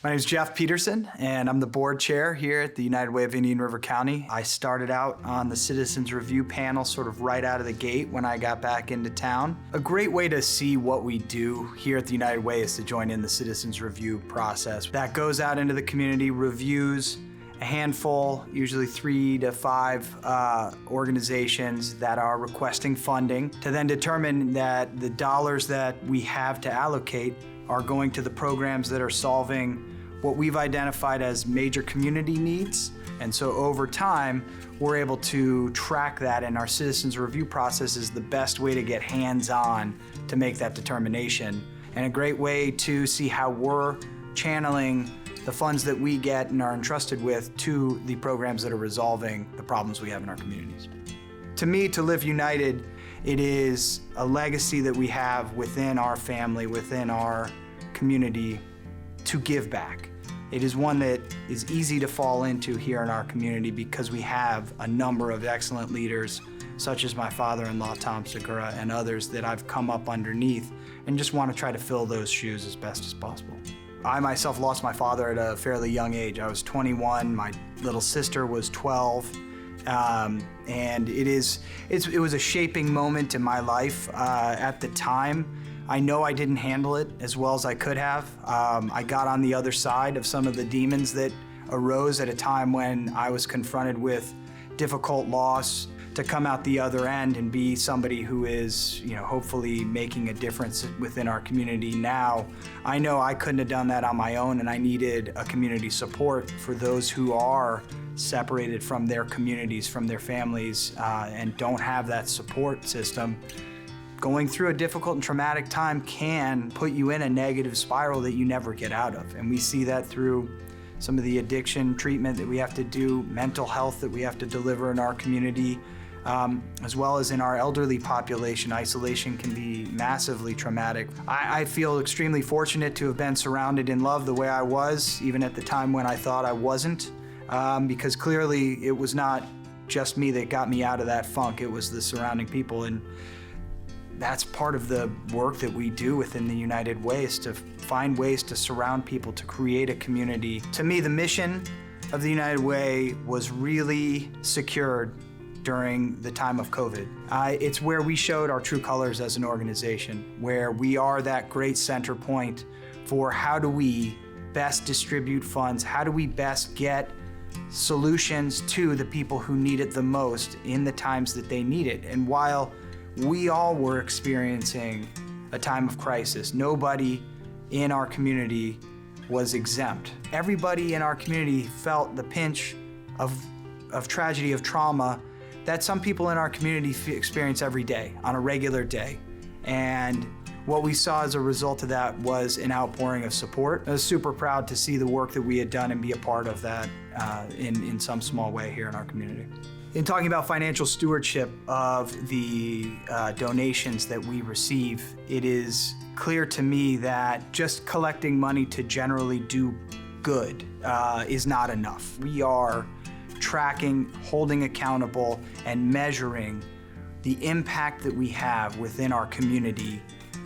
My name is Jeff Petersen, and I'm the board chair here at the United Way of Indian River County. I started out on the Citizens Review panel sort of right out of the gate when I got back into town. A great way to see what we do here at the United Way is to join in the Citizens Review process. That goes out into the community, reviews a handful, usually 3 to 5 organizations that are requesting funding to then determine that the dollars that we have to allocate are going to the programs that are solving what we've identified as major community needs. And so over time, we're able to track that, and our citizens review process is the best way to get hands-on to make that determination. And a great way to see how we're channeling the funds that we get and are entrusted with to the programs that are resolving the problems we have in our communities. To me, to live united, it is a legacy that we have within our family, within our community, to give back. It is one that is easy to fall into here in our community because we have a number of excellent leaders, such as my father-in-law, Tom Segura, and others that I've come up underneath and just want to try to fill those shoes as best as possible. I myself lost my father at a fairly young age. I was 21, my little sister was 12, and it was a shaping moment in my life at the time. I know I didn't handle it as well as I could have. I got on the other side of some of the demons that arose at a time when I was confronted with difficult loss, to come out the other end and be somebody who is, hopefully making a difference within our community now. I know I couldn't have done that on my own, and I needed a community support for those who are separated from their communities, from their families, and don't have that support system. Going through a difficult and traumatic time can put you in a negative spiral that you never get out of. And we see that through some of the addiction treatment that we have to do, mental health that we have to deliver in our community, as well as in our elderly population. Isolation can be massively traumatic. I feel extremely fortunate to have been surrounded in love the way I was, even at the time when I thought I wasn't, because clearly it was not just me that got me out of that funk, it was the surrounding people. And that's part of the work that we do within the United Way, is to find ways to surround people, to create a community. To me, the mission of the United Way was really secured during the time of COVID. It's where we showed our true colors as an organization, where we are that great center point for how do we best distribute funds, how do we best get solutions to the people who need it the most in the times that they need it. And while we all were experiencing a time of crisis, nobody in our community was exempt. Everybody in our community felt the pinch of tragedy, of trauma that some people in our community experience every day, on a regular day. And what we saw as a result of that was an outpouring of support. I was super proud to see the work that we had done and be a part of that in some small way here in our community. In talking about financial stewardship of the donations that we receive, it is clear to me that just collecting money to generally do good is not enough. We are tracking, holding accountable, and measuring the impact that we have within our community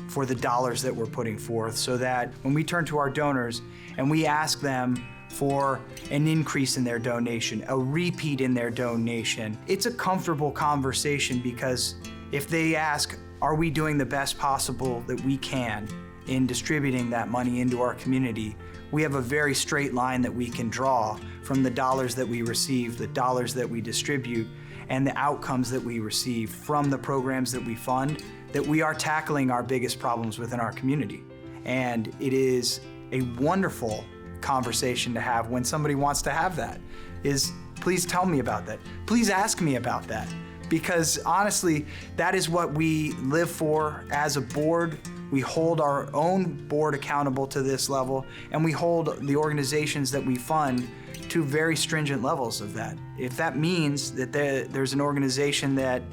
for the dollars that we're putting forth, so that when we turn to our donors and we ask them for an increase in their donation, a repeat in their donation, it's a comfortable conversation, because if they ask, are we doing the best possible that we can in distributing that money into our community, we have a very straight line that we can draw from the dollars that we receive, the dollars that we distribute, and the outcomes that we receive from the programs that we fund, that we are tackling our biggest problems within our community. And it is a wonderful conversation to have when somebody wants to have that, is please tell me about that. Please ask me about that. Because honestly, that is what we live for as a board. We hold our own board accountable to this level, and we hold the organizations that we fund to very stringent levels of that. If that means that there's an organization that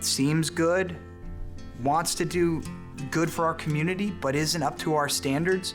seems good, wants to do good for our community, but isn't up to our standards,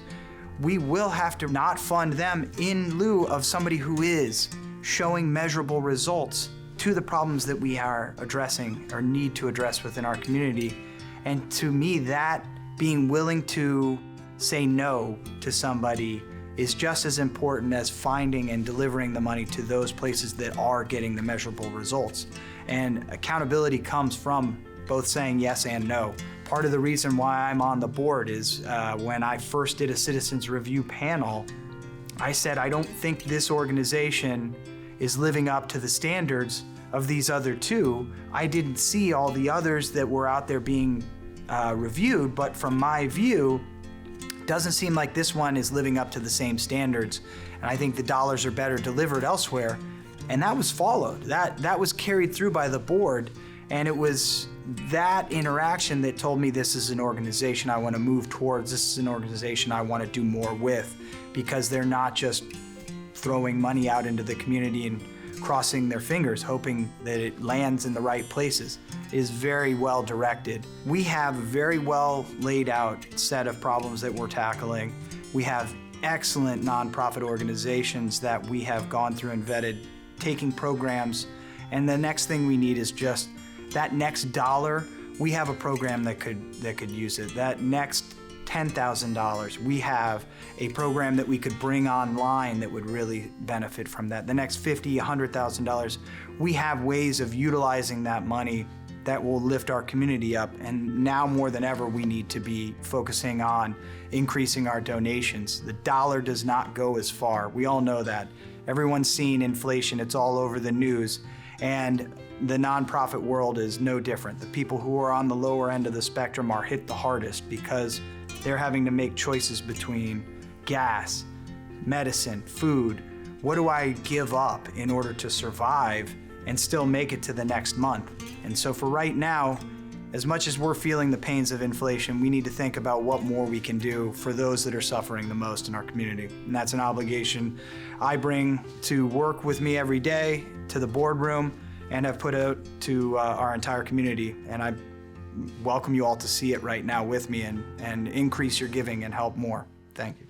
we will have to not fund them in lieu of somebody who is showing measurable results to the problems that we are addressing or need to address within our community. And to me, that being willing to say no to somebody is just as important as finding and delivering the money to those places that are getting the measurable results. And accountability comes from both saying yes and no. Part of the reason why I'm on the board is when I first did a citizens review panel, I said, I don't think this organization is living up to the standards of these other two. I didn't see all the others that were out there being reviewed, but from my view, doesn't seem like this one is living up to the same standards. And I think the dollars are better delivered elsewhere. And that was followed. That was carried through by the board. And it was that interaction that told me this is an organization I want to move towards. This is an organization I want to do more with, because they're not just throwing money out into the community and crossing their fingers, hoping that it lands in the right places. It is very well directed. We have a very well laid out set of problems that we're tackling. We have excellent nonprofit organizations that we have gone through and vetted, taking programs, and the next thing we need is just that next dollar. We have a program that could use it. That next $10,000, we have a program that we could bring online that would really benefit from that. The next $50,000, $100,000, we have ways of utilizing that money that will lift our community up. And now more than ever, we need to be focusing on increasing our donations. The dollar does not go as far. We all know that. Everyone's seen inflation. It's all over the news. And the nonprofit world is no different. The people who are on the lower end of the spectrum are hit the hardest because they're having to make choices between gas, medicine, food. What do I give up in order to survive and still make it to the next month? And so for right now, as much as we're feeling the pains of inflation, we need to think about what more we can do for those that are suffering the most in our community. And that's an obligation I bring to work with me every day, to the boardroom, and have put out to our entire community. And I welcome you all to see it right now with me and increase your giving and help more. Thank you.